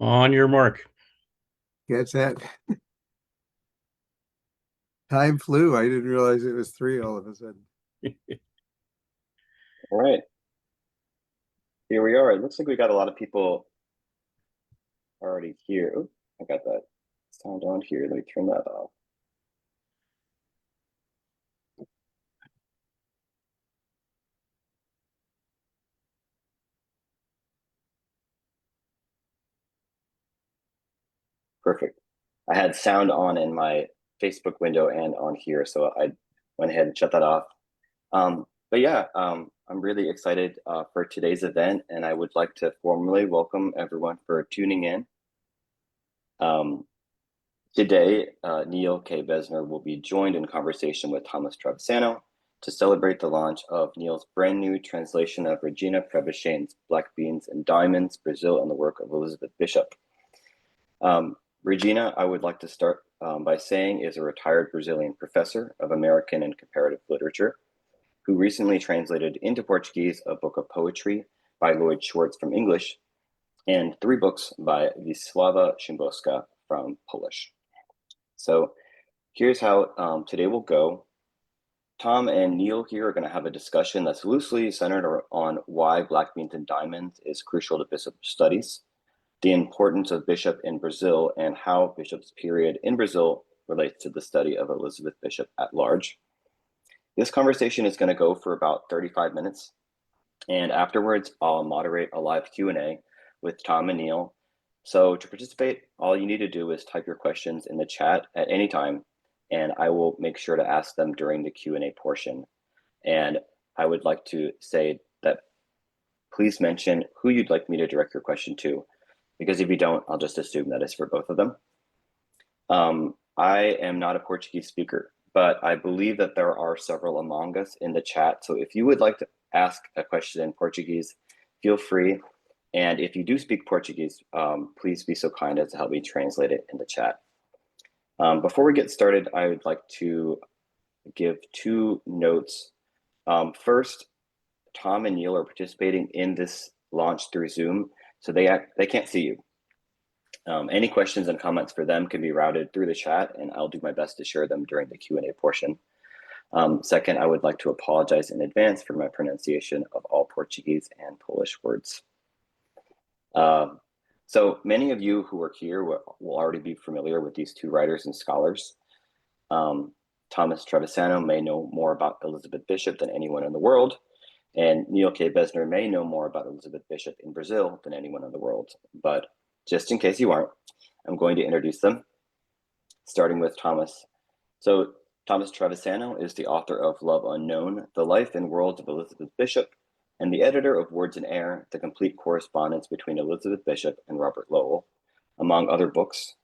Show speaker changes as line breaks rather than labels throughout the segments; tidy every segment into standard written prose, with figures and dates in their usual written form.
On your mark.
Gets that. Time flew. I didn't realize it was three all of a sudden.
All right, here we are. It looks like we got a lot of people already here. Oh, I got that sound on here. Let me turn that off. Perfect. I had sound on in my Facebook window and on here, so I went ahead and shut that off. But yeah, I'm really excited for today's event, and I would like to formally welcome everyone for tuning in. Um, Today, Neil K. Besner will be joined in conversation with Thomas Travisano to celebrate the launch of Neil's brand new translation of Regina Przybycien's Black Beans and Diamonds, Brazil, and the work of Elizabeth Bishop. Regina, I would like to start by saying, is a retired Brazilian professor of American and comparative literature who recently translated into Portuguese a book of poetry by Lloyd Schwartz from English and 3 books by Wisława Szymborska from Polish. So here's how today will go. Tom and Neil here are going to have a discussion that's loosely centered on why Black Beans and Diamonds is crucial to Bishop studies, the importance of Bishop in Brazil, and how Bishop's period in Brazil relates to the study of Elizabeth Bishop at large. This conversation is going to go for about 35 minutes, and afterwards I'll moderate a live Q&A with Tom and Neil. So to participate, all you need to do is type your questions in the chat at any time, and I will make sure to ask them during the Q&A portion. And I would like to say that please mention who you'd like me to direct your question to, because if you don't, I'll just assume that it's for both of them. I am not a Portuguese speaker, but I believe that there are several among us in the chat. So if you would like to ask a question in Portuguese, feel free. And if you do speak Portuguese, please be so kind as to help me translate it in the chat. Before we get started, I would like to give 2 notes. First, Tom and Neil are participating in this launch through Zoom, so they can't see you. Any questions and comments for them can be routed through the chat, and I'll do my best to share them during the Q&A portion. Second, I would like to apologize in advance for my pronunciation of all Portuguese and Polish words. So many of you who are here will already be familiar with these 2 writers and scholars. Thomas Travisano may know more about Elizabeth Bishop than anyone in the world, and Neil K. Besner may know more about Elizabeth Bishop in Brazil than anyone in the world. But just in case you aren't, I'm going to introduce them, starting with Thomas. So Thomas Travisano is the author of Love Unknown, The Life and World of Elizabeth Bishop, and the editor of Words in Air, the complete correspondence between Elizabeth Bishop and Robert Lowell, among other books.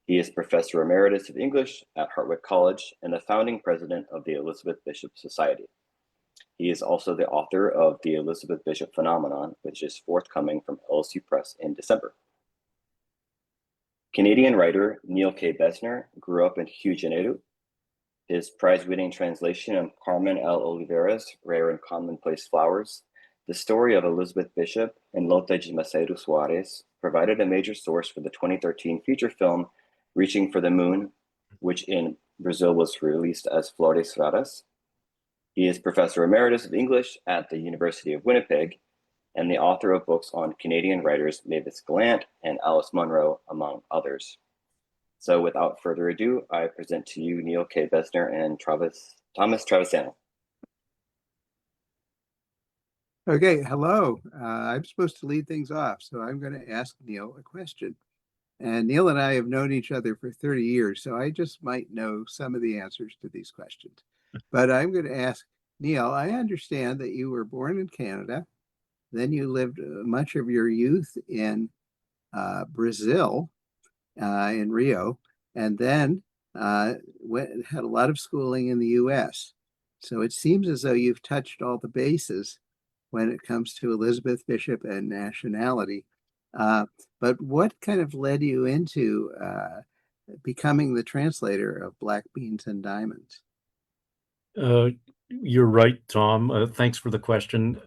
He is Professor Emeritus of English at Hartwick College and the founding president of the Elizabeth Bishop Society. He is also the author of The Elizabeth Bishop Phenomenon, which is forthcoming from LSU Press in December. Canadian writer Neil K. Besner grew up in Rio de Janeiro. His prize-winning translation of Carmen L. Oliveira's Rare and Commonplace Flowers, The Story of Elizabeth Bishop, and Lota de Macedo Soares provided a major source for the 2013 feature film Reaching for the Moon, which in Brazil was released as Flores Raras. He is Professor Emeritus of English at the University of Winnipeg and the author of books on Canadian writers Mavis Gallant and Alice Munro, among others. So without further ado, I present to you Neil K. Besner and Thomas Travisano.
Okay, hello. I'm supposed to lead things off, so I'm going to ask Neil a question. And Neil and I have known each other for 30 years, so I just might know some of the answers to these questions. But I'm going to ask Neil, I understand that you were born in Canada, then you lived much of your youth in Brazil, in Rio, and then had a lot of schooling in the US. So it seems as though you've touched all the bases when it comes to Elizabeth Bishop and nationality. But what kind of led you into becoming the translator of Black Beans and Diamonds?
You're right, Tom. Thanks for the question.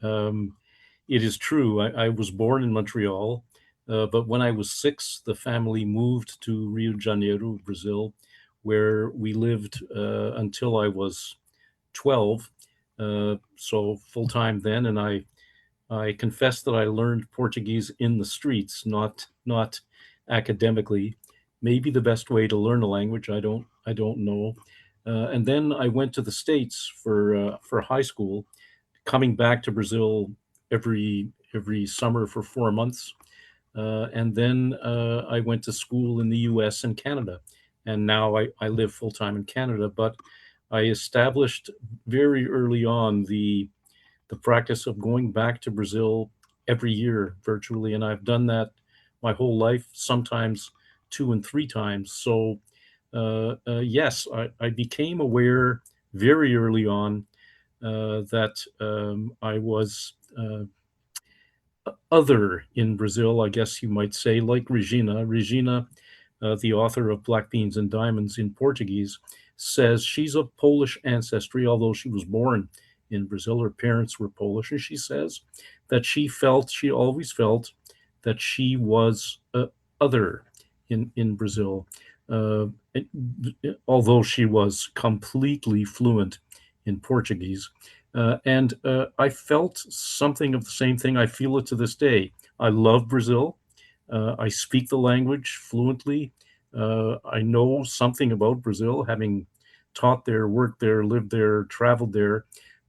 It is true. I was born in Montreal, But when I was 6, the family moved to Rio de Janeiro, Brazil, where we lived until I was 12. So full time then, and I confess that I learned Portuguese in the streets, not academically. Maybe the best way to learn a language. I don't know. And then I went to the States for high school, coming back to Brazil every summer for 4 months. And then I went to school in the US and Canada. And now I live full time in Canada. But I established very early on the practice of going back to Brazil every year virtually. And I've done that my whole life, sometimes 2 and 3 times. So, yes, I became aware very early on that I was other in Brazil, I guess you might say, like Regina. Regina, the author of Black Beans and Diamonds in Portuguese, says she's of Polish ancestry, although she was born in Brazil. Her parents were Polish. And she says that she always felt that she was other in Brazil, uh, although she was completely fluent in Portuguese. And I felt something of the same thing. I feel it to this day. I love Brazil. I speak the language fluently. I know something about Brazil, having taught there, worked there, lived there, traveled there.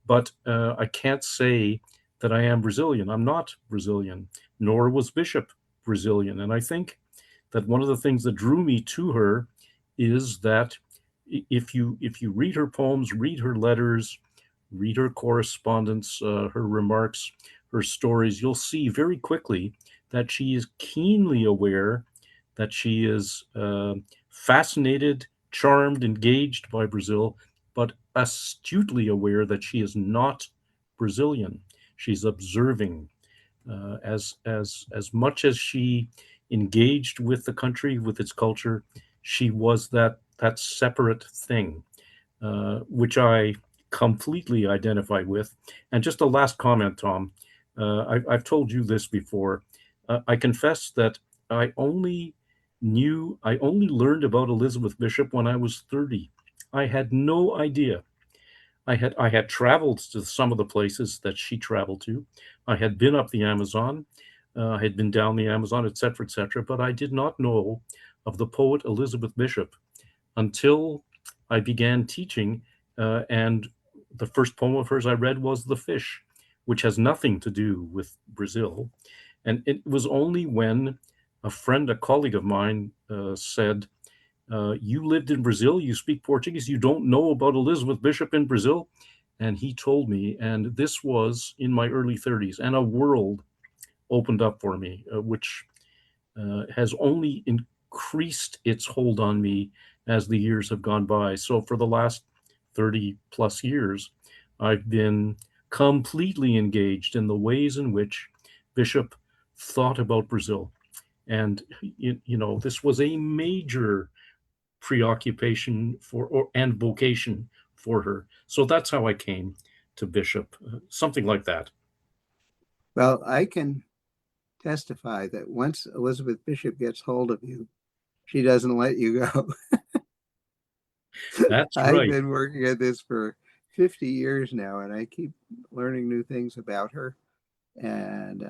But I can't say that I am Brazilian. I'm not Brazilian, nor was Bishop Brazilian. And I think that one of the things that drew me to her is that if you read her poems, read her letters, read her correspondence, her remarks, her stories, you'll see very quickly that she is keenly aware that she is fascinated, charmed, engaged by Brazil, but astutely aware that she is not Brazilian. She's observing. As much as she engaged with the country, with its culture, she was that separate thing, which I completely identify with. And just a last comment, Tom. I've told you this before. I confess that I only learned about Elizabeth Bishop when I was 30. I had no idea. I had traveled to some of the places that she traveled to. I had been up the Amazon, I had been down the Amazon, et cetera, but I did not know of the poet Elizabeth Bishop until I began teaching. And the first poem of hers I read was The Fish, which has nothing to do with Brazil. And it was only when a friend, a colleague of mine, said, You lived in Brazil, you speak Portuguese, you don't know about Elizabeth Bishop in Brazil? And he told me, and this was in my early 30s, and a world opened up for me, which has only increased its hold on me as the years have gone by. So for the last 30 plus years, I've been completely engaged in the ways in which Bishop thought about Brazil. And, this was a major preoccupation and vocation for her. So that's how I came to Bishop, something like that.
Well, I can testify that once Elizabeth Bishop gets hold of you, she doesn't let you go.
That's
I've
right.
been working at this for 50 years now, and I keep learning new things about her. And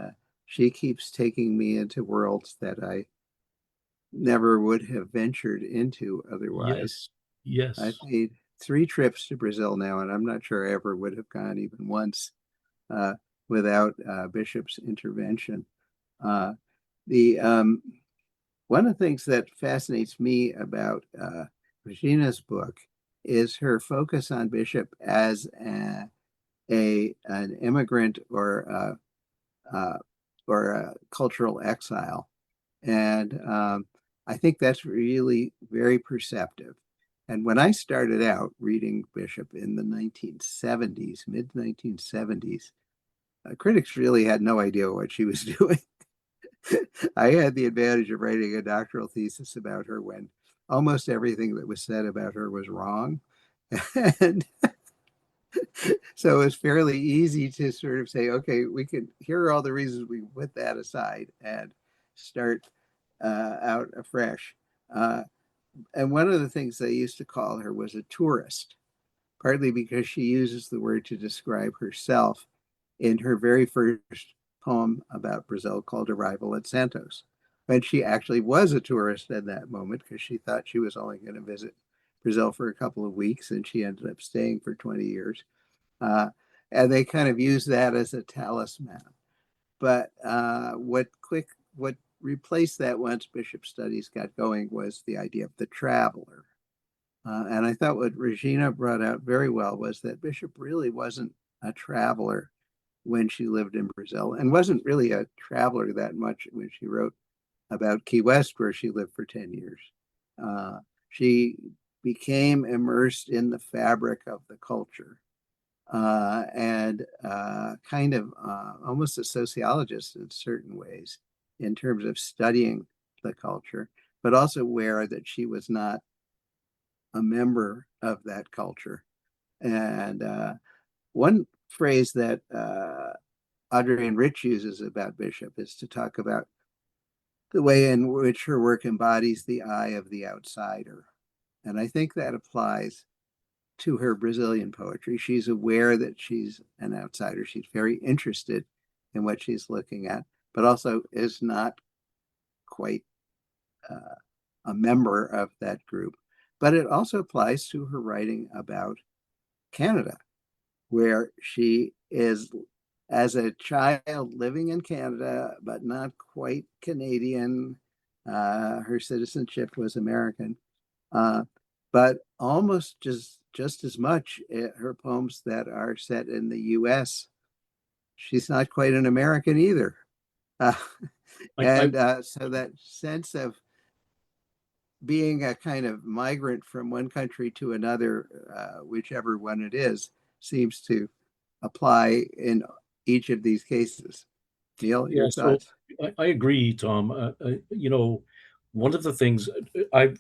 she keeps taking me into worlds that I never would have ventured into otherwise.
Yes. Yes.
I've made 3 trips to Brazil now, and I'm not sure I ever would have gone even once uh, without Bishop's intervention. Uh, the One of the things that fascinates me about Regina's book is her focus on Bishop as an immigrant or a cultural exile, and I think that's really very perceptive. And when I started out reading Bishop in the 1970s, mid 1970s, critics really had no idea what she was doing. I had the advantage of writing a doctoral thesis about her when almost everything that was said about her was wrong. And so it's fairly easy to sort of say, okay, here are all the reasons we put that aside and start out afresh. And one of the things they used to call her was a tourist, partly because she uses the word to describe herself in her very first poem about Brazil called Arrival at Santos, when she actually was a tourist at that moment because she thought she was only going to visit Brazil for a couple of weeks, and she ended up staying for 20 years. And they kind of use that as a talisman. But what replaced that once Bishop studies got going was the idea of the traveler. And I thought what Regina brought out very well was that Bishop really wasn't a traveler when she lived in Brazil, and wasn't really a traveler that much when she wrote about Key West, where she lived for 10 years. She became immersed in the fabric of the culture, and kind of almost a sociologist in certain ways in terms of studying the culture, but also aware that she was not a member of that culture. And one phrase that Audrey Rich uses about Bishop is to talk about the way in which her work embodies the eye of the outsider. And I think that applies to her Brazilian poetry. She's aware that she's an outsider. She's very interested in what she's looking at, but also is not quite a member of that group. But it also applies to her writing about Canada, where she is, as a child, living in Canada, but not quite Canadian. Her citizenship was American, but almost just as much her poems that are set in the US, she's not quite an American either. So that sense of being a kind of migrant from one country to another, whichever one it is, seems to apply in each of these cases. Neil, your thoughts?
So I agree, Tom. One of the things I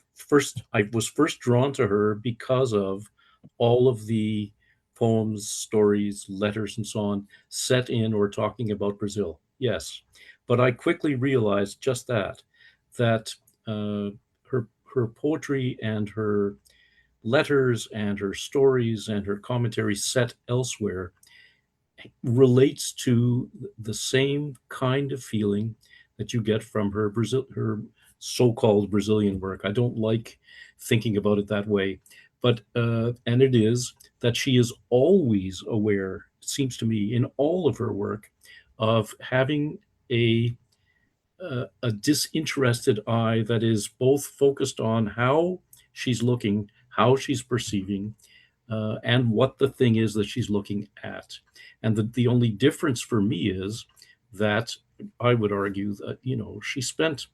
was first drawn to her because of all of the poems, stories, letters, and so on set in or talking about Brazil. Yes, but I quickly realized just that her poetry and her letters and her stories and her commentary set elsewhere relates to the same kind of feeling that you get from her so-called Brazilian work. I don't like thinking about it that way, but and it is that she is always aware, it seems to me, in all of her work, of having a disinterested eye that is both focused on how she's looking, how she's perceiving, and what the thing is that she's looking at. And the only difference for me is that I would argue that,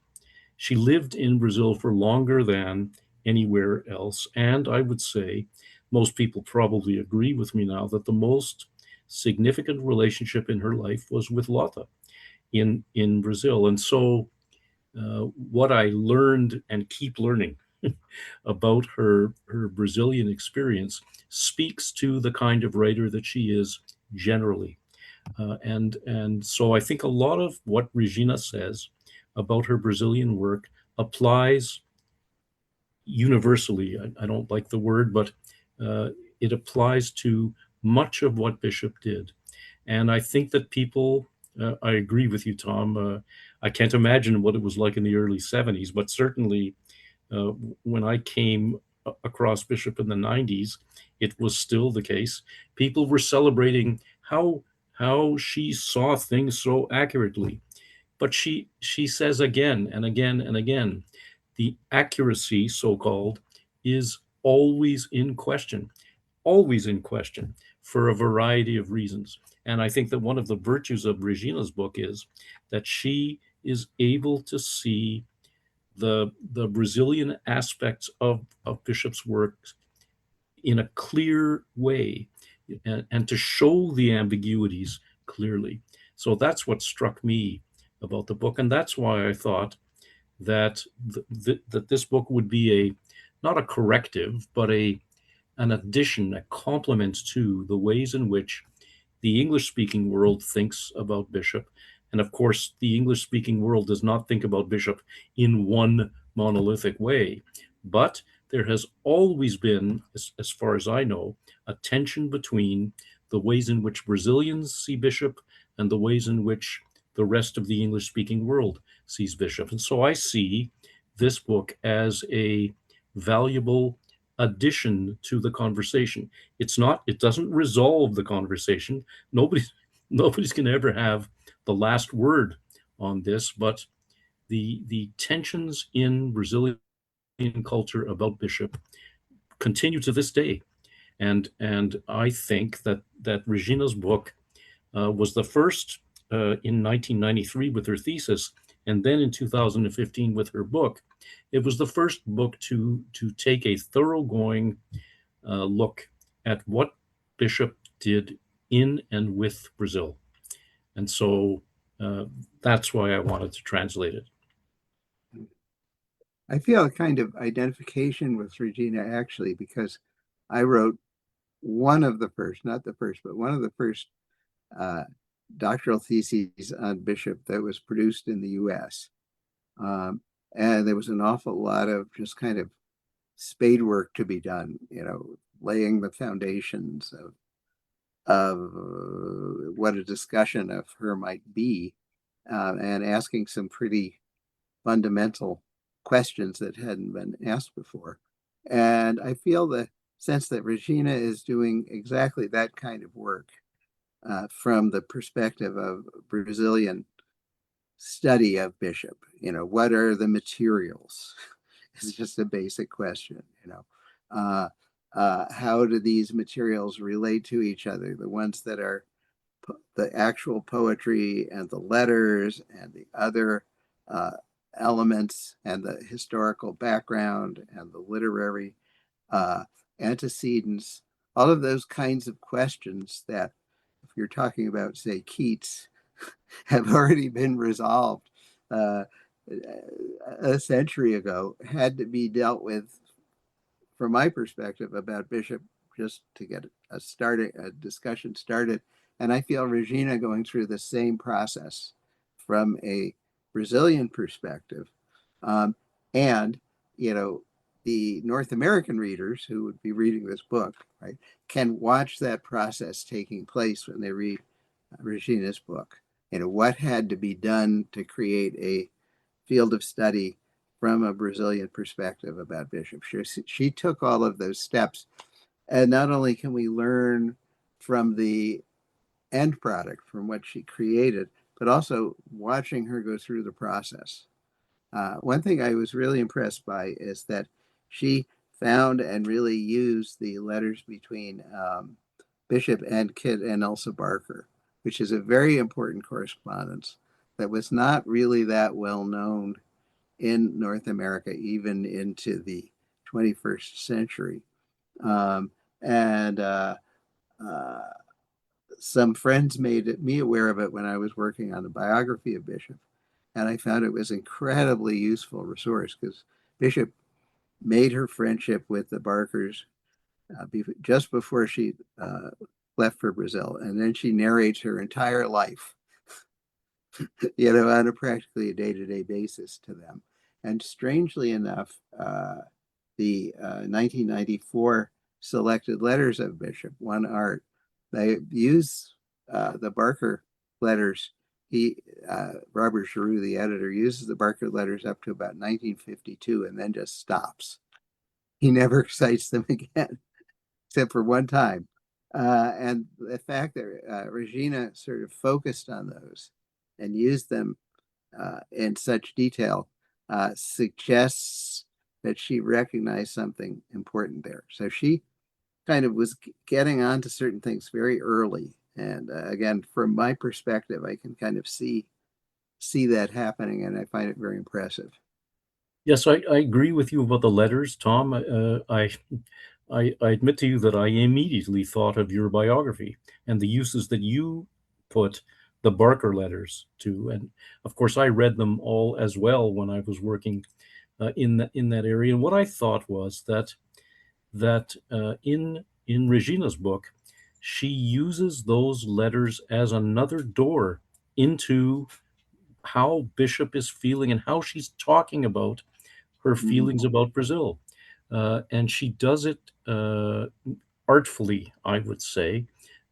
she lived in Brazil for longer than anywhere else. And I would say most people probably agree with me now that the most significant relationship in her life was with Lota in Brazil. And so what I learned and keep learning about her Brazilian experience speaks to the kind of writer that she is generally. And so I think a lot of what Regina says about her Brazilian work applies universally. I don't like the word, but it applies to much of what Bishop did. And I think that people, I agree with you, Tom. I can't imagine what it was like in the early 70s, but certainly uh, when I came across Bishop in the 90s, it was still the case. People were celebrating how she saw things so accurately. But she says again and again and again, the accuracy, so-called, is always in question for a variety of reasons. And I think that one of the virtues of Regina's book is that she is able to see the Brazilian aspects of Bishop's work in a clear way, and to show the ambiguities clearly. So that's what struck me about the book, and that's why I thought that that this book would be not a corrective, but an addition, a complement to the ways in which the English speaking world thinks about Bishop, And of course, the English-speaking world does not think about bishop in one monolithic way. But there has always been, as far as I know, a tension between the ways in which Brazilians see bishop and the ways in which the rest of the English-speaking world sees bishop. And so I see this book as a valuable addition to the conversation. It doesn't resolve the conversation. Nobody's going to ever have the last word on this, but the tensions in Brazilian culture about bishop continue to this day. And I think that Regina's book was the first in 1993 with her thesis, and then in 2015 with her book. It was the first book to take a thoroughgoing look at what Bishop did in and with Brazil. And so that's why I wanted to translate it.
I feel a kind of identification with Regina, actually, because I wrote one of the first, not the first, but one of the first doctoral theses on Bishop that was produced in the US. And there was an awful lot of just kind of spade work to be done, laying the foundations of what a discussion of her might be, and asking some pretty fundamental questions that hadn't been asked before. And I feel the sense that Regina is doing exactly that kind of work from the perspective of Brazilian study of Bishop. What are the materials? It's just a basic question. How do these materials relate to each other? The ones that are the actual poetry and the letters and the other elements and the historical background and the literary antecedents, all of those kinds of questions that, if you're talking about, say, Keats, have already been resolved a century ago, had to be dealt with, from my perspective, about Bishop, just to get a discussion started. And I feel Regina going through the same process from a Brazilian perspective. And, the North American readers who would be reading this book, right, can watch that process taking place when they read Regina's book. What had to be done to create a field of study from a Brazilian perspective about Bishop. She took all of those steps. And not only can we learn from the end product, from what she created, but also watching her go through the process. One thing I was really impressed by is that she found and really used the letters between Bishop and Kit and Elsa Barker, which is a very important correspondence that was not really that well known in North America, even into the 21st century. And some friends made me aware of it when I was working on the biography of Bishop. And I found it was an incredibly useful resource because Bishop made her friendship with the Barkers just before she left for Brazil. And then she narrates her entire life, on a practically a day-to-day basis to them. And strangely enough, the 1994 selected letters of Bishop, one art, they use the Barker letters. Robert Giroux, the editor, uses the Barker letters up to about 1952 and then just stops. He never cites them again, except for one time. And the fact that Regina sort of focused on those and used them in such detail suggests that she recognized something important there. So she kind of was getting onto certain things very early. And again, from my perspective, I can kind of see that happening, and I find it very impressive.
Yes, I agree with you about the letters, Tom. I admit to you that I immediately thought of your biography and the uses that you put the Barker letters to. And of course, I read them all as well when I was working in that area. And what I thought was that in Regina's book, she uses those letters as another door into how Bishop is feeling and how she's talking about her feelings about Brazil. And she does it artfully, I would say.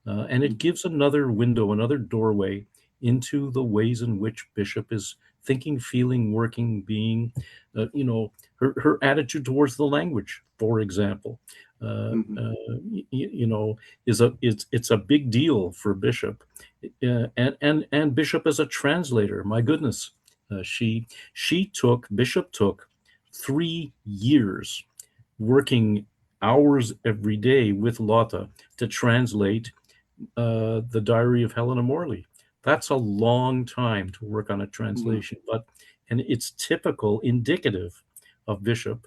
And it gives another window, another doorway into the ways in which Bishop is thinking, feeling, working, being, her attitude towards the language, for example, it's a big deal for Bishop, and Bishop as a translator. My goodness, Bishop took 3 years working hours every day with Lota to translate the Diary of Helena Morley. That's a long time to work on a translation, and it's typical, indicative of Bishop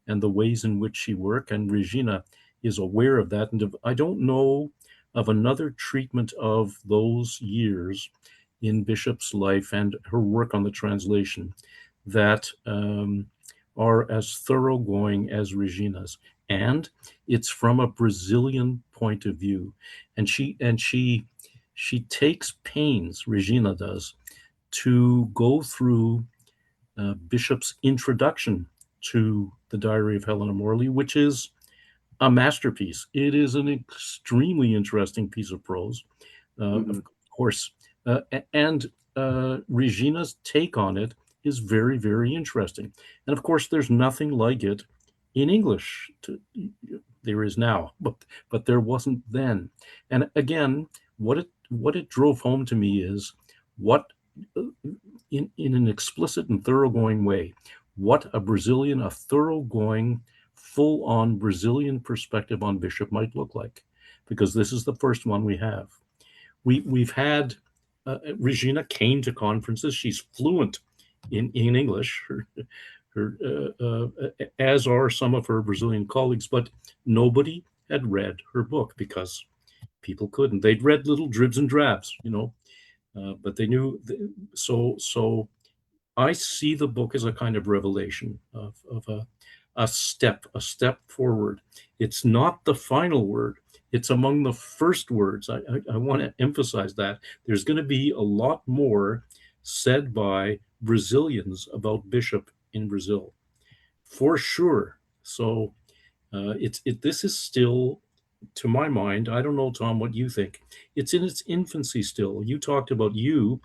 and the ways in which she worked. And Regina is aware of that. And I don't know of another treatment of those years in Bishop's life and her work on the translation that are as thoroughgoing as Regina's. And it's from a Brazilian point of view. And she takes pains, Regina does, to go through Bishop's introduction to the Diary of Helena Morley, which is a masterpiece. It is an extremely interesting piece of prose, of course, and Regina's take on it is very, very interesting. And of course, there's nothing like it in English. There is now, but there wasn't then. And again, what it drove home to me is what, in an explicit and thoroughgoing way, what a thoroughgoing, full-on Brazilian perspective on Bishop might look like, because this is the first one we have. We've had Regina came to conferences. She's fluent in English, as are some of her Brazilian colleagues, but nobody had read her book because people couldn't. They'd read little dribs and drabs, but they knew. So I see the book as a kind of revelation of a step forward. It's not the final word. It's among the first words. I want to emphasize that. There's going to be a lot more said by Brazilians about Bishop in Brazil, for sure. So this is still, to my mind, I don't know, Tom, what you think. It's in its infancy still. You talked about you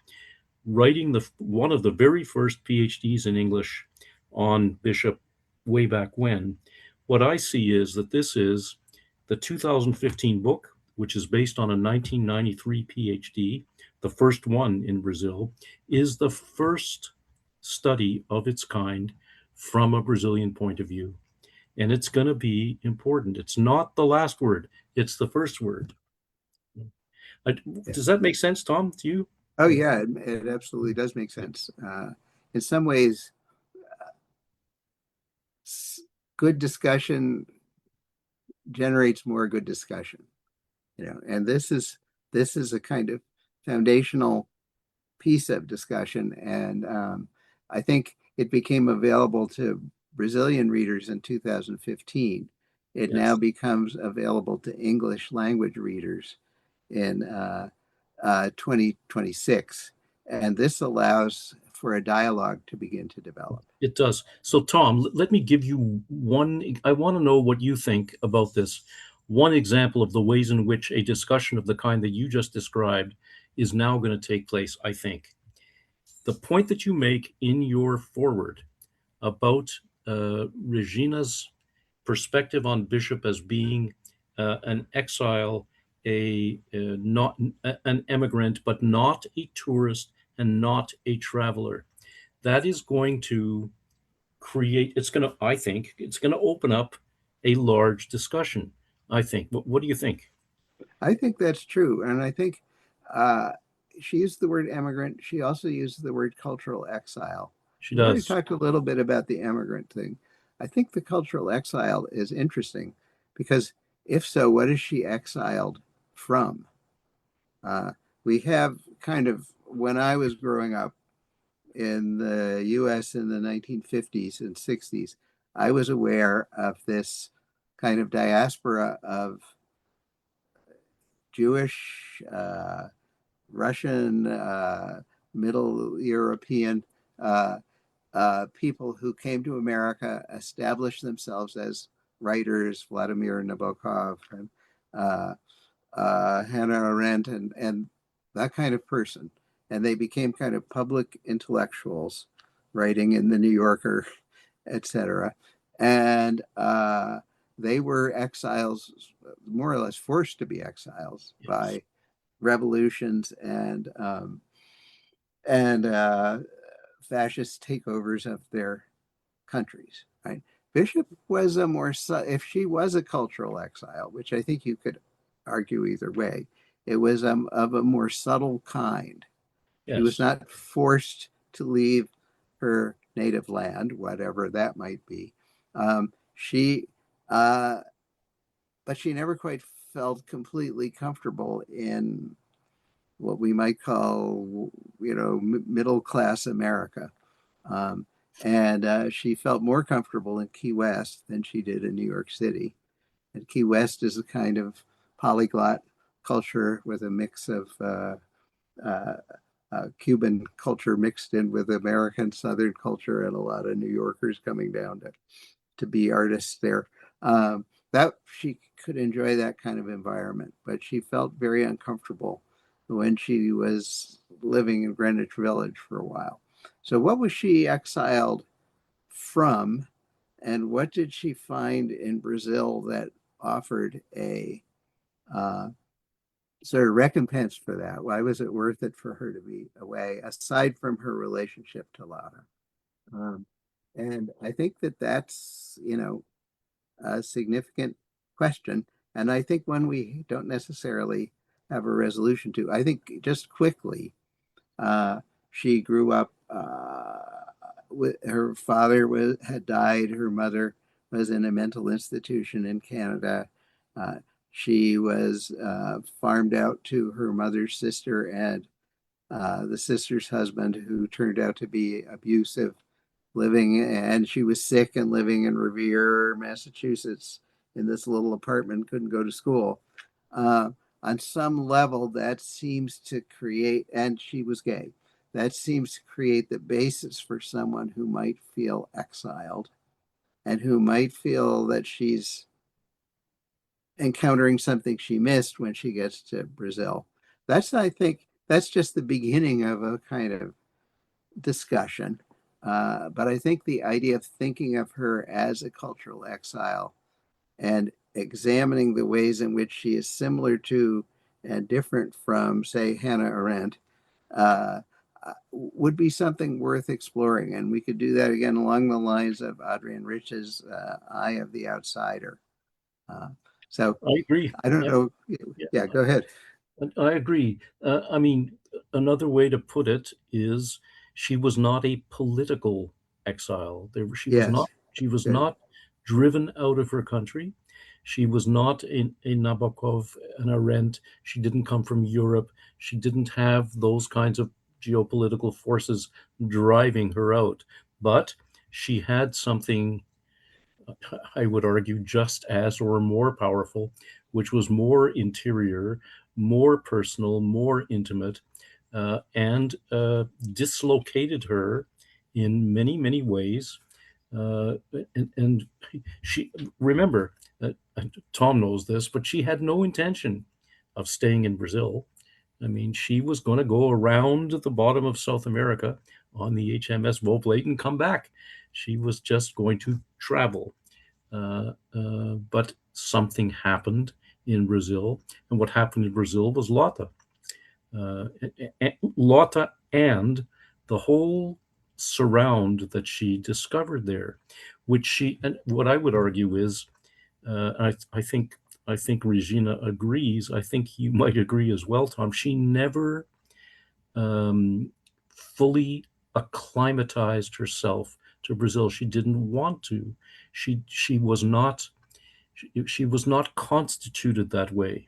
writing one of the very first PhDs in English on Bishop way back when. What I see is that this is the 2015 book, which is based on a 1993 PhD, the first one in Brazil, is the first study of its kind from a Brazilian point of view. And it's going to be important. It's not the last word, it's the first word. Does that make sense, Tom, to you?
Oh, yeah, it absolutely does make sense. In some ways, good discussion generates more good discussion, and this is a kind of foundational piece of discussion. And I think it became available to Brazilian readers in 2015. It now becomes available to English language readers in 2026. And this allows for a dialogue to begin to develop.
It does. So, Tom, let me give you one. I want to know what you think about this. One example of the ways in which a discussion of the kind that you just described is now going to take place, I think. The point that you make in your foreword about Regina's perspective on Bishop as being an exile, not an emigrant, but not a tourist and not a traveler. That is going to I think it's going to open up a large discussion. I think. What do you think?
I think that's true. And I think she used the word immigrant. She also used the word cultural exile.
She
We've already
does.
talked a little bit about the immigrant thing. I think the cultural exile is interesting because if so, what is she exiled from? We have kind of, when I was growing up in the US in the 1950s and 60s, I was aware of this kind of diaspora of Jewish, Russian, Middle European people who came to America, established themselves as writers, Vladimir Nabokov and Hannah Arendt and that kind of person. And they became kind of public intellectuals, writing in the New Yorker, etc. And they were exiles, more or less forced to be exiles by revolutions and fascist takeovers of their countries. Right? Bishop was a more, if she was a cultural exile, which I think you could argue either way, it was of a more subtle kind. She was not forced to leave her native land, whatever that might be. But she never quite felt completely comfortable in what we might call, middle class America. And she felt more comfortable in Key West than she did in New York City. And Key West is a kind of polyglot culture with a mix of Cuban culture mixed in with American Southern culture, and a lot of New Yorkers coming down to be artists there. That she could enjoy that kind of environment, but she felt very uncomfortable when she was living in Greenwich Village for a while. So what was she exiled from, and what did she find in Brazil that offered a sort of recompense for that? Why was it worth it for her to be away, aside from her relationship to Lota? And I think that that's, a significant question. And I think one we don't necessarily have a resolution to. I think just quickly, she grew up with her father had died. Her mother was in a mental institution in Canada. She was farmed out to her mother's sister and the sister's husband, who turned out to be abusive, and she was sick and living in Revere, Massachusetts, in this little apartment, couldn't go to school. On some level, that seems to create, and she was gay, that seems to create the basis for someone who might feel exiled and who might feel that she's encountering something she missed when she gets to Brazil. I think that's just the beginning of a kind of discussion. But I think the idea of thinking of her as a cultural exile and examining the ways in which she is similar to and different from, say, Hannah Arendt, would be something worth exploring. And we could do that again along the lines of Adrian Rich's Eye of the Outsider. So
I agree.
I don't know. Yeah, go ahead.
I agree. I mean, another way to put it is she was not a political exile. She was
Yes.
not. She was
Good.
not driven out of her country. She was not a Nabokov, an Arendt. She didn't come from Europe. She didn't have those kinds of geopolitical forces driving her out. But she had something, I would argue, just as or more powerful, which was more interior, more personal, more intimate, and dislocated her in many, many ways. And she, remember, Tom knows this, but she had no intention of staying in Brazil. I mean, she was going to go around the bottom of South America on the HMS Voplate and come back. She was just going to travel. But something happened in Brazil, and what happened in Brazil was Lota. Lota and the whole surround that she discovered there, which she, and what I would argue is, I think Regina agrees. I think you might agree as well, Tom. She never fully acclimatized herself to Brazil. She didn't want to. She was not constituted that way.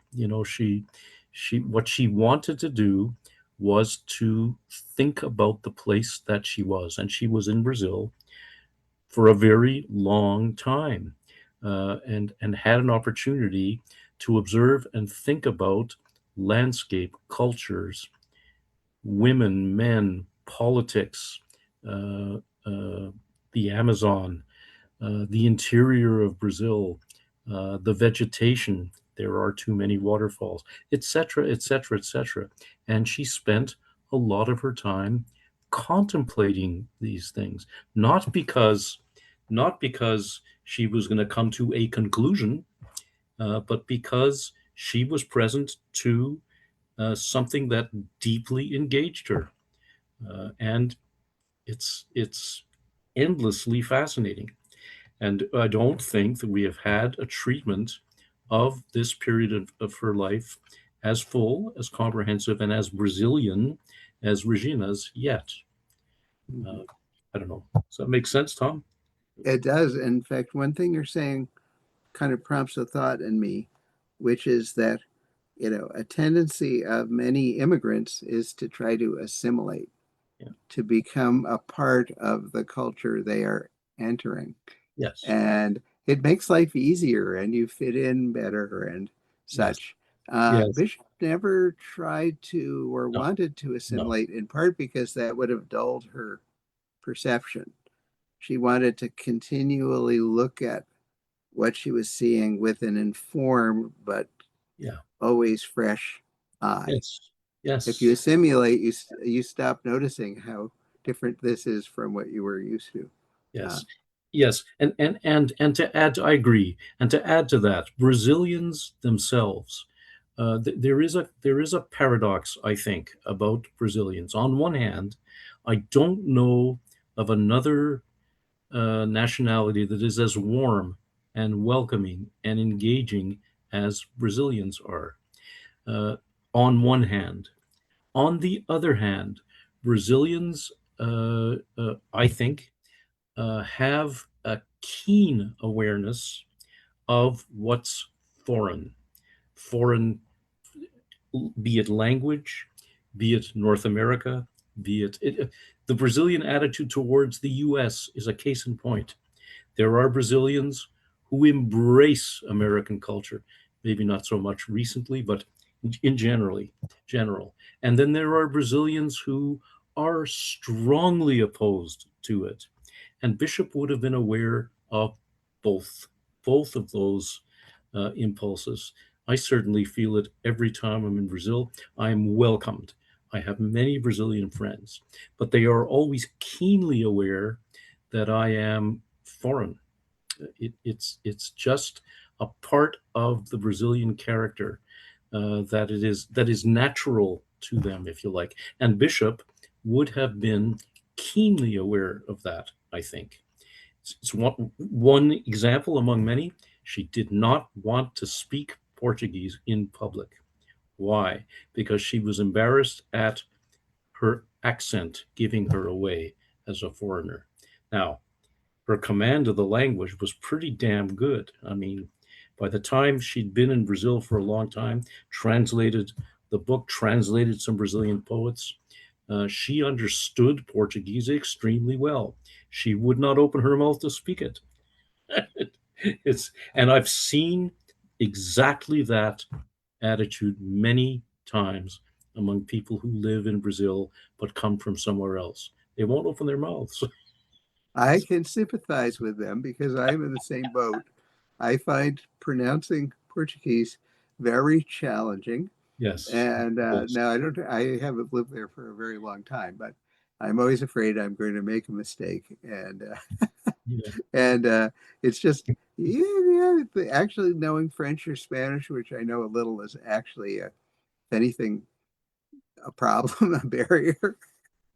What she wanted to do was to think about the place that she was, and she was in Brazil for a very long time, and had an opportunity to observe and think about landscape, cultures, women, men, politics, uh, the Amazon, the interior of Brazil, the vegetation. There are too many waterfalls, etc., etc., etc. And she spent a lot of her time contemplating these things, not because she was going to come to a conclusion, but because she was present to something that deeply engaged her, and it's endlessly fascinating. And I don't think that we have had a treatment of this period of her life as full, as comprehensive, and as Brazilian as Regina's yet.
Mhm.
I don't know. Does that make sense, Tom?
It does. In fact, one thing you're saying kind of prompts a thought in me, which is that, a tendency of many immigrants is to try to assimilate,
Yeah.
to become a part of the culture they are entering.
Yes.
And it makes life easier and you fit in better and
Yes.
such.
Yes.
Bishop never tried to or
No.
wanted to
No.
assimilate, in part because that would have dulled her perception. She wanted to continually look at what she was seeing with an informed but
Yeah.
always fresh eye.
Yes.
If you
Yes.
assimilate, you stop noticing how different this is from what you were used to. Uh,
Yes. Yes. And to add, I agree. And to add to that, Brazilians themselves, there is a paradox, I think, about Brazilians. On one hand, I don't know of another nationality that is as warm and welcoming and engaging as Brazilians are. Uh, on one hand, on the other hand, Brazilians, I think, have a keen awareness of what's foreign. Foreign, be it language, be it North America, be it the Brazilian attitude towards the US is a case in point. There are Brazilians who embrace American culture, maybe not so much recently, but in general. And then there are Brazilians who are strongly opposed to it. And Bishop would have been aware of both, both of those impulses. I certainly feel it every time I'm in Brazil. I'm welcomed. I have many Brazilian friends, but they are always keenly aware that I am foreign. It's just a part of the Brazilian character, that is natural to them, if you like. And Bishop would have been keenly aware of that. I think it's one example among many. She did not want to speak Portuguese in public. Why? Because she was embarrassed at her accent giving her away as a foreigner. Now, her command of the language was pretty damn good. I mean, by the time she'd been in Brazil for a long time, translated the book, translated some Brazilian poets, she understood Portuguese extremely well. She would not open her mouth to speak it. And I've seen exactly that attitude many times among people who live in Brazil but come from somewhere else. They won't open their mouths.
I can sympathize with them because I'm in the same boat. I find pronouncing Portuguese very challenging.
Yes.
And
Yes.
now I haven't lived there for a very long time, but I'm always afraid I'm going to make a mistake.
Yeah.
And it's just, actually knowing French or Spanish, which I know a little, is actually, if anything, a problem, a barrier.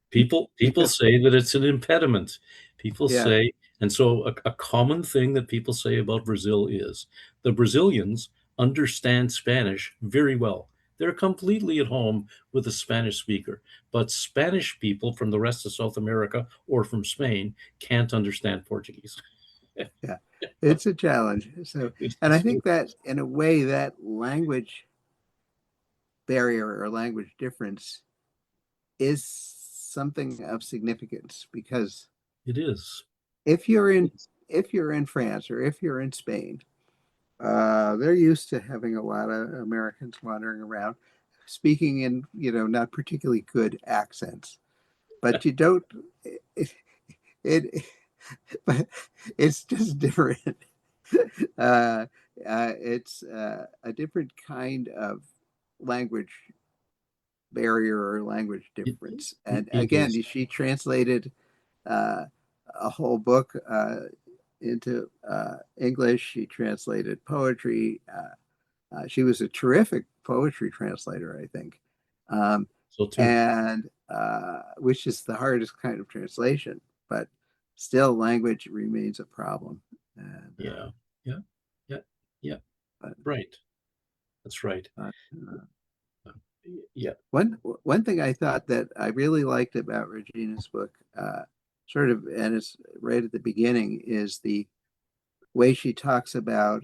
People say that it's an impediment. People
Yeah,
say, and so a common thing that people say about Brazil is the Brazilians understand Spanish very well. They're completely at home with a Spanish speaker, but Spanish people from the rest of South America or from Spain can't understand Portuguese.
yeah, it's a challenge. So, and I think that in a way, that language barrier or language difference is something of significance because
It is.
if you're in if you're in France or if you're in Spain, they're used to having a lot of Americans wandering around. speaking in, not particularly good accents, but you don't, it but it's just different. It's a different kind of language barrier or language difference. And
It
again,
is.
she translated a whole book into English. She translated poetry. She was a terrific poetry translator, I think.
So too.
And which is the hardest kind of translation, but still language remains a problem. And,
Yeah. Yeah. Yeah. Yeah.
but,
Right. That's right.
uh,
Yeah.
one thing I thought that I really liked about Regina's book, and it's right at the beginning, is the way she talks about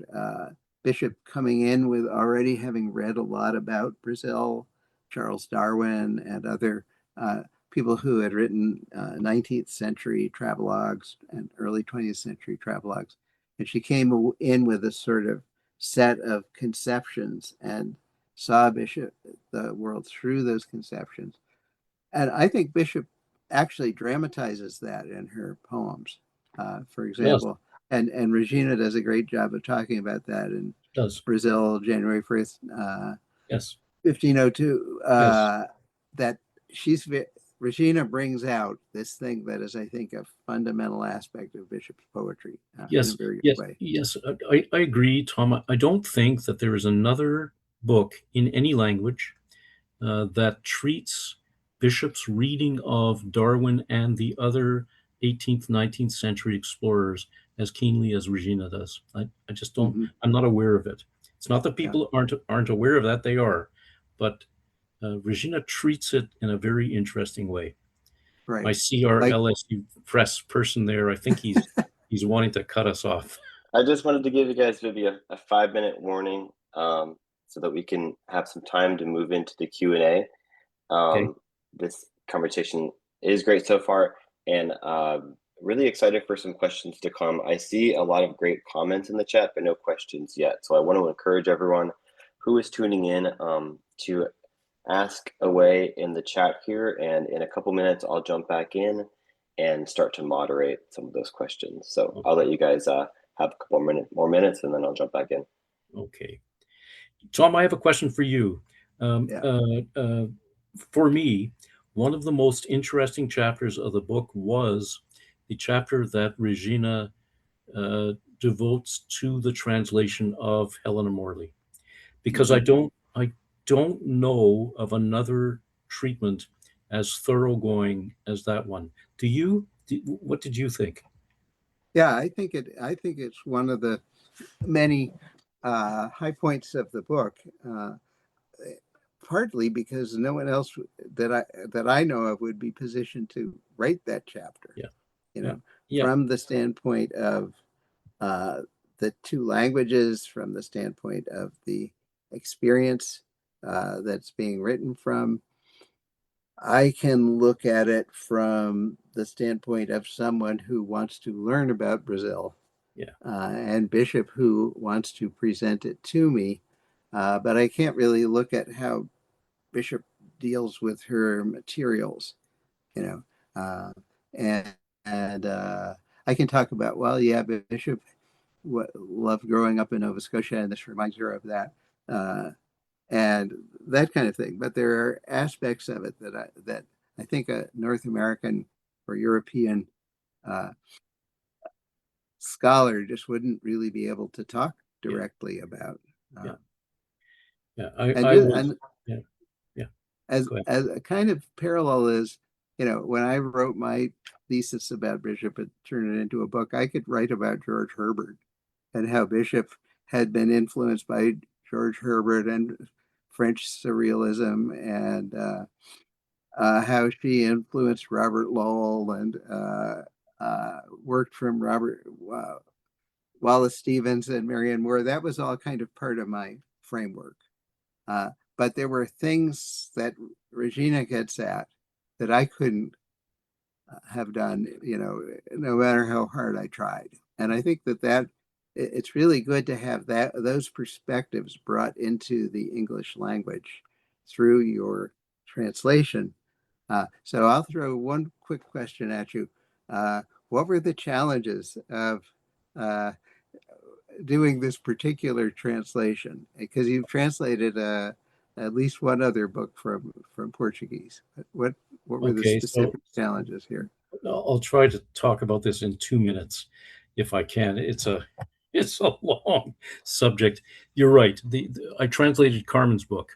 Bishop coming in with already having read a lot about Brazil, Charles Darwin, and other people who had written 19th century travelogues and early 20th century travelogues. And she came in with a sort of set of conceptions and saw Bishop the world through those conceptions. And I think Bishop actually dramatizes that in her poems. For
Yes.
example, and Regina does a great job of talking about that in
Does.
Brazil, January 1st,
Yes.
1502.
Yes.
That Regina brings out this thing that is, I think, a fundamental aspect of Bishop's poetry in a
Yes.
very good
Yes.
way.
Yes. I agree, Tom. I don't think that there is another book in any language that treats Bishop's reading of Darwin and the other 18th, 19th century explorers as keenly as Regina does. I just don't,
Mm-hmm.
I'm not aware of it. It's not that
Yeah,
people aren't aware of that, they are. But Regina treats it in a very interesting way.
right.
I see our
Like,
LSU press person there. I think he's wanting to cut us off.
I just wanted to give you guys maybe a 5 minute warning, so that we can have some time to move into the Q&A.
Okay.
This conversation is great so far, and really excited for some questions to come. I see a lot of great comments in the chat, but no questions yet. So I want to encourage everyone who is tuning in to ask away in the chat here, and in a couple minutes I'll jump back in and start to moderate some of those questions. So I'll let you guys have a couple more minutes, and then I'll jump back in.
Okay. Tom, I have a question for you.
yeah.
For me, one of the most interesting chapters of the book was the chapter that Regina devotes to the translation of Helena Morley, because
Mm-hmm.
I don't know of another treatment as thoroughgoing as that one. Do you? What did you think?
Yeah, I think it's one of the many high points of the book. Partly because no one else that I know of would be positioned to write that chapter.
Yeah,
You
yeah,
know,
yeah,
from the standpoint of uh, the two languages, from the standpoint of the experience that's being written from. I can look at it from the standpoint of someone who wants to learn about Brazil,
yeah,
and Bishop who wants to present it to me. But I can't really look at how Bishop deals with her materials, you know, and I can talk about, well, yeah, Bishop loved growing up in Nova Scotia, and this reminds her of that, and that kind of thing. But there are aspects of it that I think a North American or European uh, scholar just wouldn't really be able to talk
yeah,
directly about.
yeah,
Uh,
yeah.
and
I
just,
was.
and
Yeah, yeah. Go ahead.
as a kind of parallel is, when I wrote my thesis about Bishop and turned it into a book, I could write about George Herbert and how Bishop had been influenced by George Herbert and French surrealism, and how she influenced Robert Lowell and worked from Robert Wallace Stevens and Marianne Moore. That was all kind of part of my framework. Uh, but there were things that Regina gets at that I couldn't have done, no matter how hard I tried. And I think that it's really good to have those perspectives brought into the English language. through your translation. So I'll throw one quick question at you. What were the challenges of doing this particular translation? Because you've translated at least one other book from Portuguese. What were the
Okay, so
specific challenges here?
I'll try to talk about this in 2 minutes if I can. It's a long subject. You're right. I translated Carmen's book,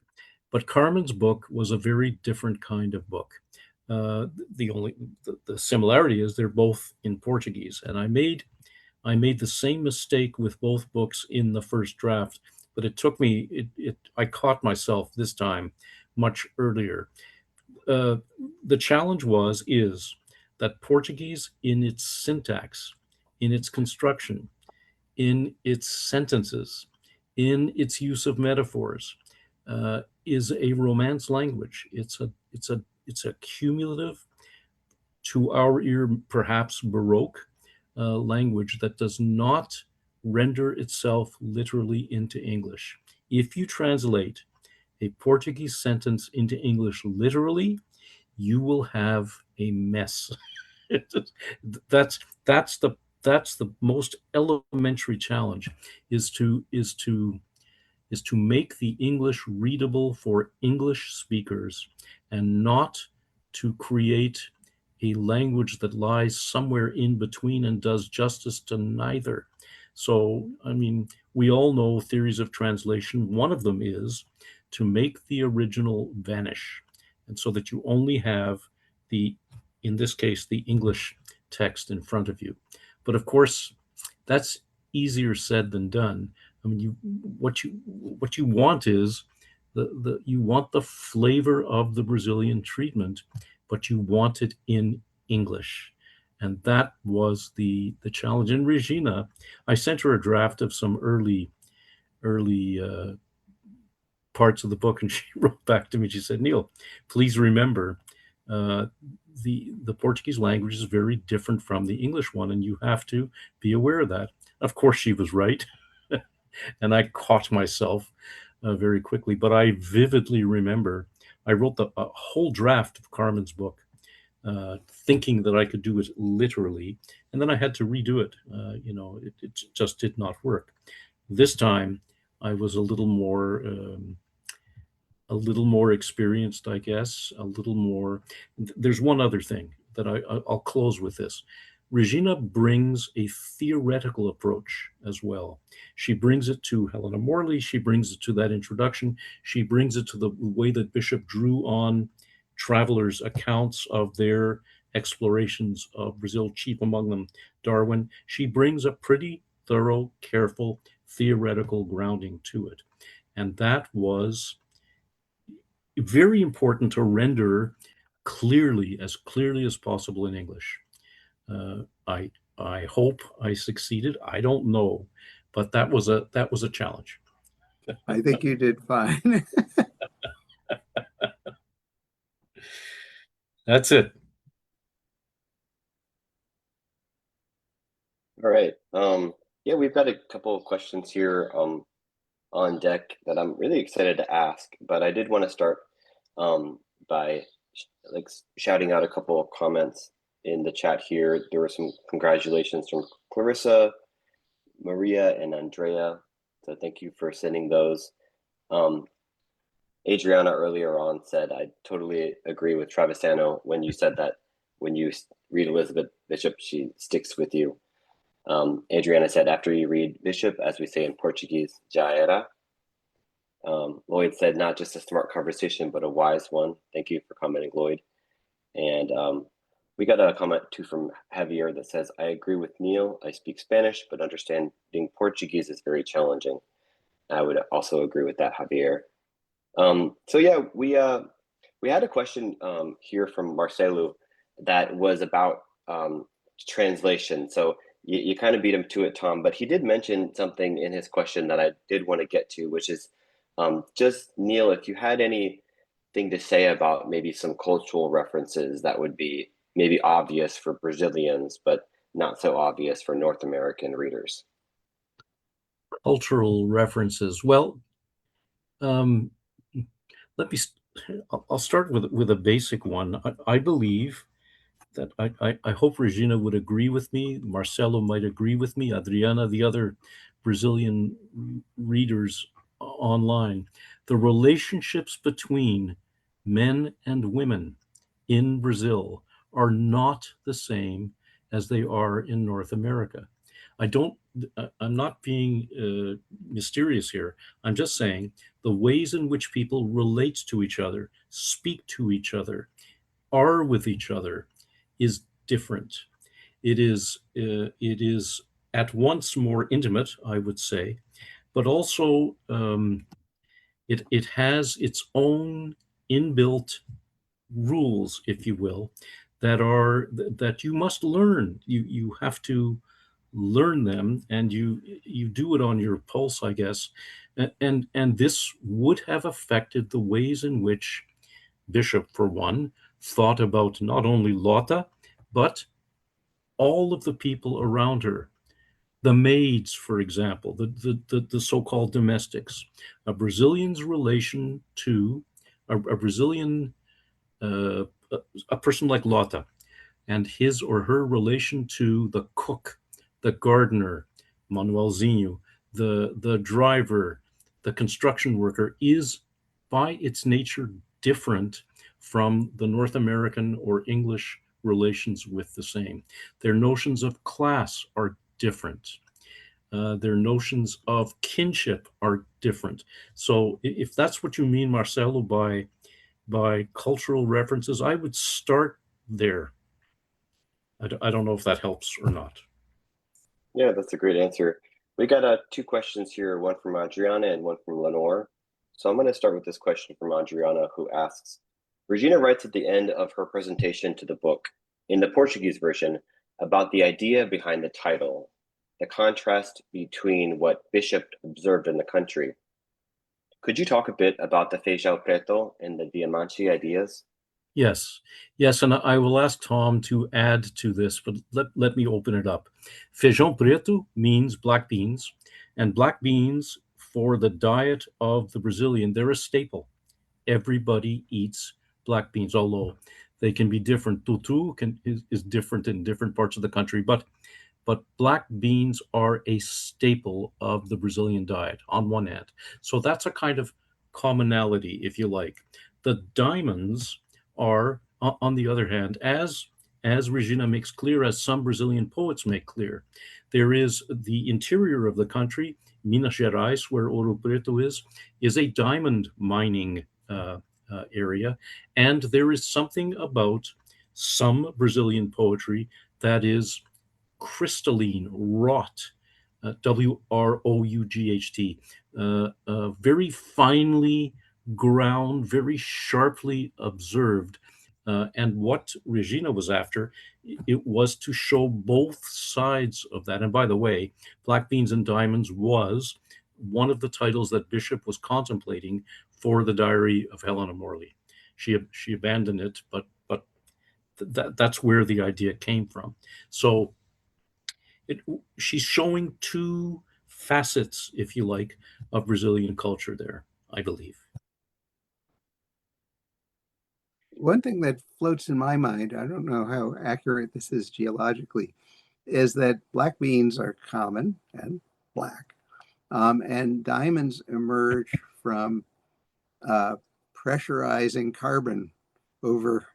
but Carmen's book was a very different kind of book. The similarity is they're both in Portuguese, and I made the same mistake with both books in the first draft, but it took me. I caught myself this time much earlier. The challenge is that Portuguese, in its syntax, in its construction, in its sentences, in its use of metaphors, is a Romance language. It's a cumulative, to our ear, perhaps Baroque language that does not render itself literally into English. If you translate a Portuguese sentence into English literally, you will have a mess. that's that's the most elementary challenge, is to make the English readable for English speakers, and not to create a language that lies somewhere in between and does justice to neither. So, I mean, we all know theories of translation. One of them is to make the original vanish, and so that you only have in this case, the English text in front of you. But of course, that's easier said than done. I mean, what you want is you want the flavor of the Brazilian treatment, but you want it in English. And that was the challenge. And Regina, I sent her a draft of some early parts of the book, and she wrote back to me. She said, "Neil, please remember, the Portuguese language is very different from the English one, and you have to be aware of that." Of course, she was right, and I caught myself very quickly. But I vividly remember I wrote a whole draft of Carmen's book, thinking that I could do it literally, and then I had to redo it. It just did not work. This time, I was a little more experienced, I guess, a little more. There's one other thing that I'll close with this. Regina brings a theoretical approach as well. She brings it to Helena Morley. She brings it to that introduction. She brings it to the way that Bishop drew on travelers' accounts of their explorations of Brazil, chief among them Darwin. She brings a pretty thorough, careful, theoretical grounding to it. And that was very important to render clearly as possible in English. I hope I succeeded. I don't know, but that was a challenge.
I think you did fine.
That's it.
All right. Yeah, we've got a couple of questions here on deck that I'm really excited to ask, but I did want to start by shouting out a couple of comments in the chat here. There were some congratulations from Clarissa, Maria, and Andrea. So thank you for sending those. Adriana earlier on said, I totally agree with Travisano when you said that when you read Elizabeth Bishop, she sticks with you. Adriana said, after you read Bishop, as we say in Portuguese, já era. Lloyd said, not just a smart conversation, but a wise one. Thank you for commenting, Lloyd. And we got a comment too from Javier that says, I agree with Neil. I speak Spanish, but understanding Portuguese is very challenging. I would also agree with that, Javier. So yeah, we had a question here from Marcelo that was about translation. So you kind of beat him to it, Tom, but he did mention something in his question that I did want to get to, which is just, Neil, if you had anything to say about maybe some cultural references that would be maybe obvious for Brazilians, but not so obvious for North American readers.
Cultural references. Well, let me. I'll start with a basic one. I believe that I hope Regina would agree with me. Marcelo might agree with me. Adriana, the other Brazilian readers online. The relationships between men and women in Brazil are not the same as they are in North America. I don't. I'm not being mysterious here. I'm just saying the ways in which people relate to each other, speak to each other, are with each other is different. It is at once more intimate, I would say, but also it has its own inbuilt rules, if you will, that you must learn. You have to learn them, and you do it on your pulse, I guess. And this would have affected the ways in which Bishop, for one, thought about not only Lota, but all of the people around her. The maids, for example, the so-called domestics, a Brazilian's relation to a Brazilian, uh, a, a person like Lota, and his or her relation to the cook, the gardener, Manuelzinho, the driver, the construction worker, is by its nature different from the North American or English relations with the same. Their notions of class are different. Their notions of kinship are different. So, if that's what you mean, Marcelo, by cultural references, I would start there. I don't know if that helps or not.
Yeah, that's a great answer. We got two questions here, one from Adriana and one from Lenore. So I'm going to start with this question from Adriana, who asks, Regina writes at the end of her presentation to the book, in the Portuguese version, about the idea behind the title, the contrast between what Bishop observed in the country. Could you talk a bit about the feijão preto and the diamante ideas?
Yes, yes, and I will ask Tom to add to this, but let me open it up. Feijão preto means black beans, and black beans for the diet of the Brazilian, they're a staple. Everybody eats black beans, although they can be different. Tutu is different in different parts of the country, but black beans are a staple of the Brazilian diet on one hand. So that's a kind of commonality, if you like. The diamonds are, on the other hand, as Regina makes clear, as some Brazilian poets make clear, there is the interior of the country, Minas Gerais, where Ouro Preto is a diamond mining area, and there is something about some Brazilian poetry that is crystalline, wrought, Wrought, very finely ground, very sharply observed. And what Regina was after, it was to show both sides of that. And by the way, Black Beans and Diamonds was one of the titles that Bishop was contemplating for the Diary of Helena Morley. She abandoned it, but that's where the idea came from. So it, she's showing two facets, if you like, of Brazilian culture there, I believe.
One thing that floats in my mind, I don't know how accurate this is geologically, is that black beans are common and black, and diamonds emerge from pressurizing carbon over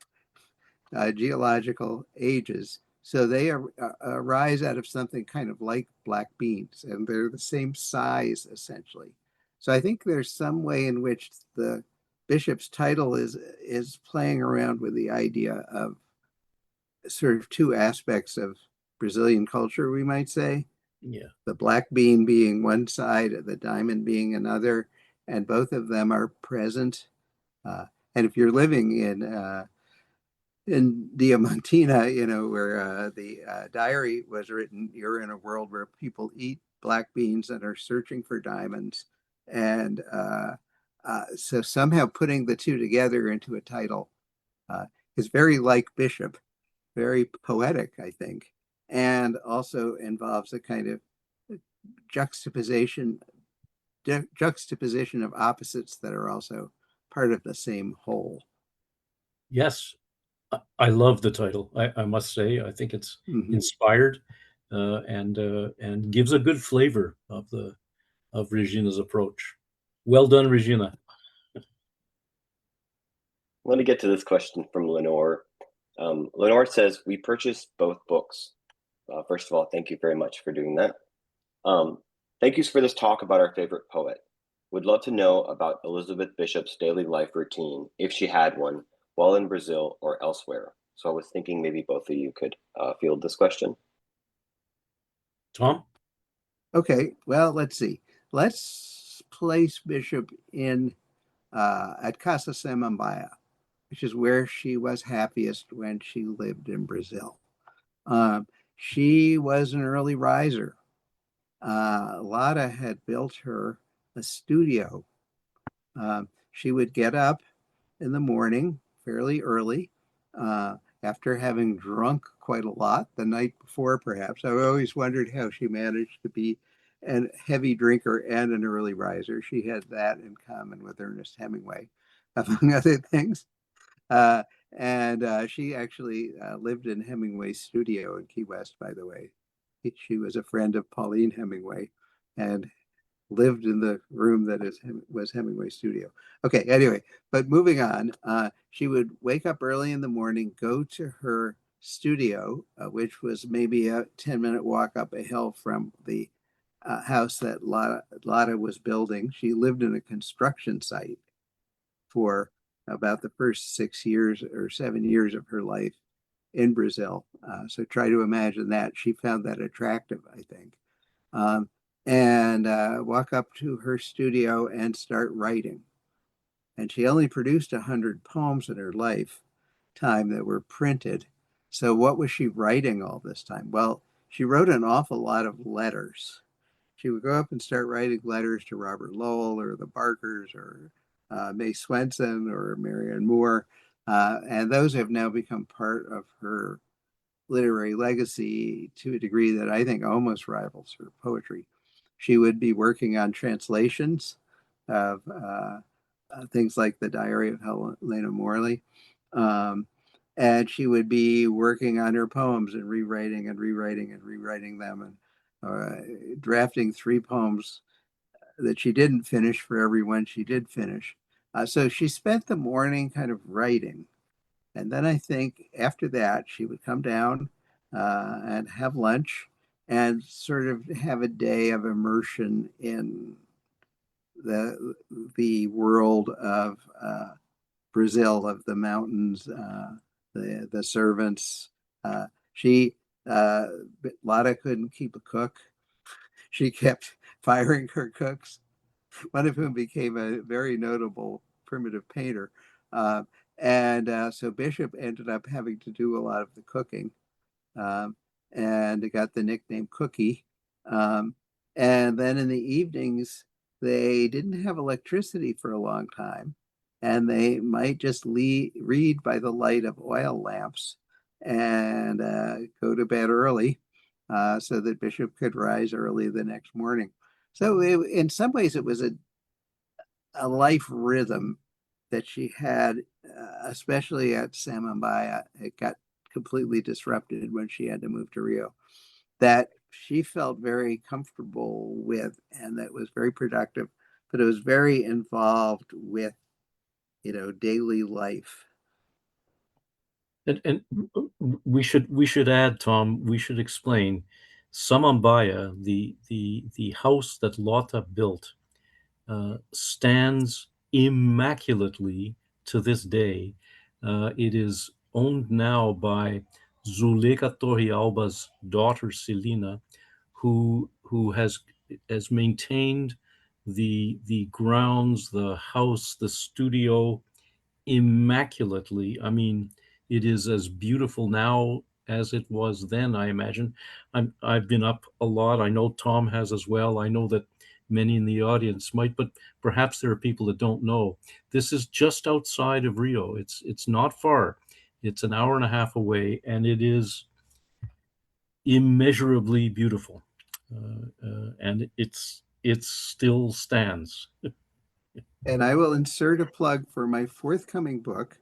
geological ages. So they arise out of something kind of like black beans, and they're the same size essentially. So I think there's some way in which the bishop's title is playing around with the idea of sort of two aspects of Brazilian culture, we might say.
Yeah.
The black bean being one side, the diamond being another, and both of them are present. And if you're living in Diamantina, where the diary was written, you're in a world where people eat black beans and are searching for diamonds. And so somehow putting the two together into a title is very like Bishop, very poetic, I think, and also involves a kind of juxtaposition of opposites that are also part of the same whole.
Yes, I love the title. I must say, I think it's inspired and gives a good flavor of Regina's approach. Well done, Regina.
Let me get to this question from Lenore. Lenore says, we purchased both books. First of all, thank you very much for doing that. Thank you for this talk about our favorite poet. Would love to know about Elizabeth Bishop's daily life routine, if she had one, while in Brazil or elsewhere. So I was thinking maybe both of you could field this question.
Tom?
Okay, well, let's see. Let's place Bishop in at Casa Samambaia, which is where she was happiest when she lived in Brazil. She was an early riser. Lota had built her a studio. She would get up in the morning fairly early after having drunk quite a lot the night before, perhaps. I've always wondered how she managed to be a heavy drinker and an early riser. She had that in common with Ernest Hemingway, among other things. And she actually lived in Hemingway's studio in Key West, by the way. She was a friend of Pauline Hemingway and lived in the room that was Hemingway's studio. Okay, anyway, but moving on, she would wake up early in the morning, go to her studio, which was maybe a 10-minute walk up a hill from the house that Lota was building. She lived in a construction site for about the first 6 years or 7 years of her life in Brazil. So try to imagine that. She found that attractive, I think. And walk up to her studio and start writing. And she only produced 100 poems in her lifetime that were printed. So what was she writing all this time? Well, she wrote an awful lot of letters. She would go up and start writing letters to Robert Lowell or the Barkers or May Swenson or Marianne Moore. And those have now become part of her literary legacy to a degree that I think almost rivals her poetry. She would be working on translations of things like the Diary of Helena Morley. And she would be working on her poems and rewriting them and drafting 3 poems that she didn't finish for every one she did finish. So she spent the morning kind of writing. And then I think after that, she would come down and have lunch and sort of have a day of immersion in the world of Brazil, of the mountains, the servants. Lota couldn't keep a cook. She kept firing her cooks, one of whom became a very notable primitive painter. So Bishop ended up having to do a lot of the cooking and got the nickname Cookie. And then in the evenings, they didn't have electricity for a long time, and they might just read by the light of oil lamps and go to bed early so that Bishop could rise early the next morning. So in some ways, it was a life rhythm that she had, especially at Samambaia. It got completely disrupted when she had to move to Rio, that she felt very comfortable with, and that was very productive, but it was very involved with, daily life.
And we should add, Tom, we should explain Samambaia, the house that Lota built, stands immaculately to this day. It is owned now by Zuleika Torrealba's daughter Celina, who has maintained the grounds, the house, the studio immaculately. I mean, it is as beautiful now as it was then, I imagine. I've been up a lot. I know Tom has as well. I know that many in the audience might, but perhaps there are people that don't know. This is just outside of Rio. It's not far. It's an hour and a half away, and it is immeasurably beautiful. And it still stands.
And I will insert a plug for my forthcoming book,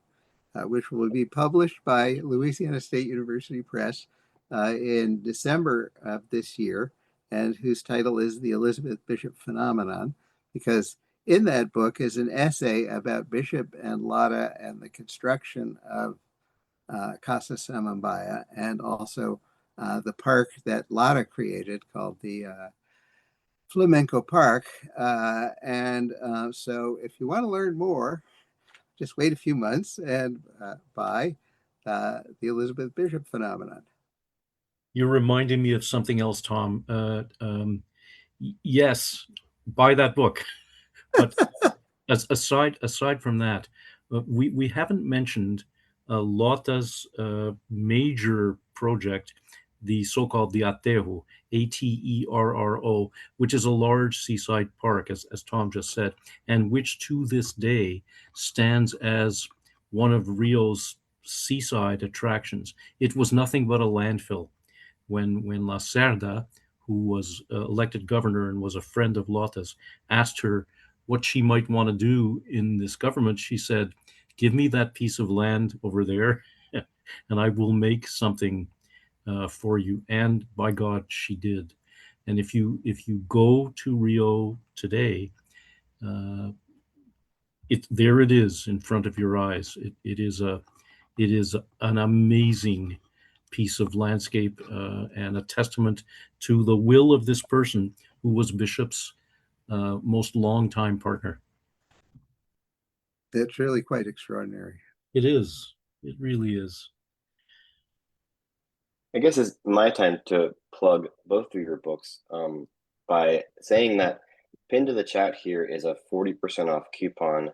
which will be published by Louisiana State University Press in December of this year, and whose title is The Elizabeth Bishop Phenomenon, because in that book is an essay about Bishop and Lota and the construction of Casa Samambaya, and also the park that Lota created called the Flamenco Park. So if you want to learn more, just wait a few months and buy The Elizabeth Bishop Phenomenon.
You're reminding me of something else, Tom. Yes, buy that book. But aside from that, we haven't mentioned Lota's major project, the so-called the Aterro, Aterro, which is a large seaside park, as Tom just said, and which to this day stands as one of Rio's seaside attractions. It was nothing but a landfill when Lacerda, who was elected governor and was a friend of Lota's, asked her what she might want to do in this government. She said, "Give me that piece of land over there, and I will make something for you." And by God, she did. And if you go to Rio today, uh, there it is in front of your eyes. It is an amazing piece of landscape and a testament to the will of this person who was Bishop's most longtime partner.
It's really quite extraordinary.
It is. It really is.
I guess it's my time to plug both of your books by saying that pinned to the chat here is a 40% off coupon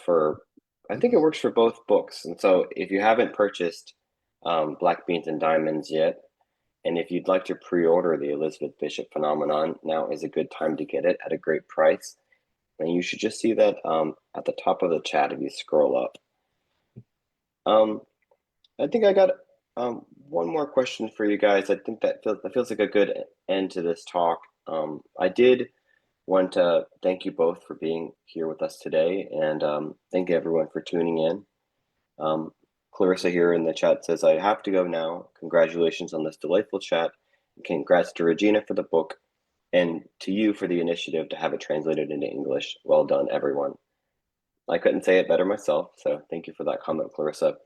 for, I think it works for both books. And so if you haven't purchased Black Beans and Diamonds yet, and if you'd like to pre-order the Elizabeth Bishop Phenomenon, now is a good time to get it at a great price. And you should just see that at the top of the chat if you scroll up. I think I got one more question for you guys. I think that feels like a good end to this talk. I did want to thank you both for being here with us today, and thank everyone for tuning in. Clarissa here in the chat says, "I have to go now. Congratulations on this delightful chat. Congrats to Regina for the book, and to you for the initiative to have it translated into English. Well done, everyone." I couldn't say it better myself, so thank you for that comment, Clarissa.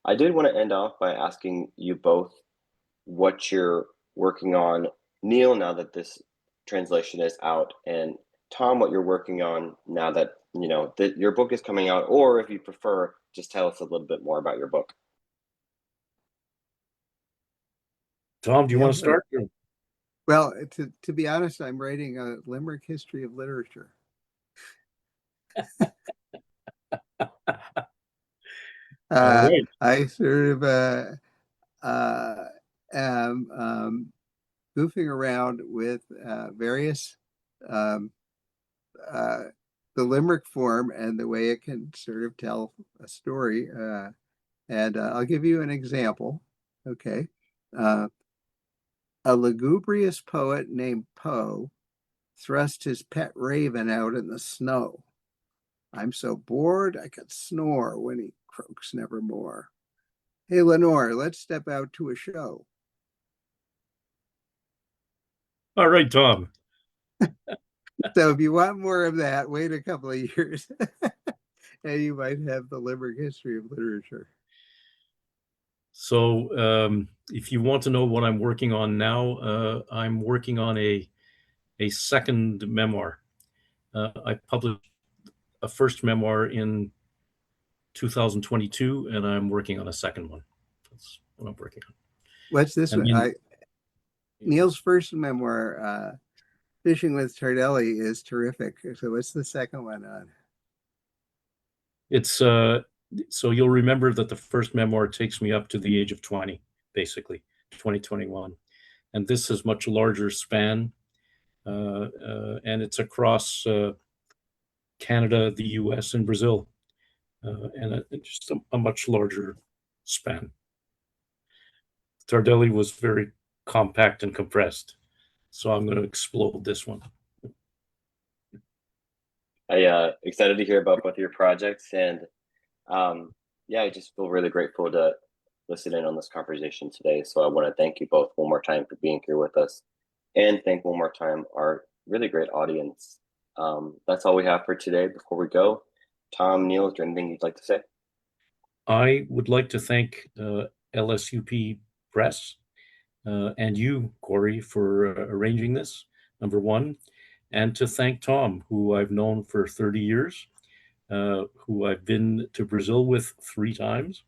I did want to end off by asking you both what you're working on. Neil, now that this translation is out, and Tom, what you're working on now that that your book is coming out, or if you prefer, just tell us a little bit more about your book.
Tom, do you want to start?
Well, to be honest, I'm writing a Limerick history of literature.
Right.
I sort of am goofing around with various the Limerick form and the way it can sort of tell a story. And I'll give you an example. Okay. A lugubrious poet named Poe thrust his pet raven out in the snow. I'm so bored I could snore when he croaks nevermore. Hey, Lenore, let's step out to a show.
All right, Tom.
So if you want more of that, wait a couple of years and you might have the Limerick history of literature.
So if you want to know what I'm working on now, I'm working on a second memoir. I published a first memoir in 2022, and I'm working on a second one. That's what I'm working on.
What's this one? Neil's first memoir, Fishing with Tardelli, is terrific. So what's the second one on?
It's so you'll remember that the first memoir takes me up to the age of 20, basically 2021, and this is much larger span, and it's across Canada, the U.S., and Brazil, and just a much larger span. Tardelli was very compact and compressed, so I'm going to explode this one.
I excited to hear about both of your projects, and yeah, I just feel really grateful to listen in on this conversation today. So I want to thank you both one more time for being here with us, and thank one more time our really great audience. That's all we have for today. Before we go, Tom, Neil, is there anything you'd like to say?
I would like to thank LSUP Press and you, Corey, for arranging this, number one, and to thank Tom, who I've known for 30 years, who I've been to Brazil with 3 times,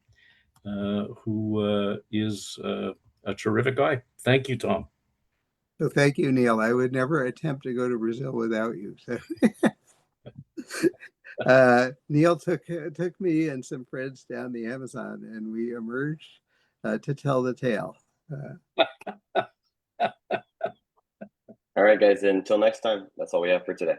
who is a terrific guy. Thank you, Tom.
So thank you, Neil. I would never attempt to go to Brazil without you. So Neil took me and some friends down the Amazon, and we emerged to tell the tale.
All right, guys. Until next time, that's all we have for today.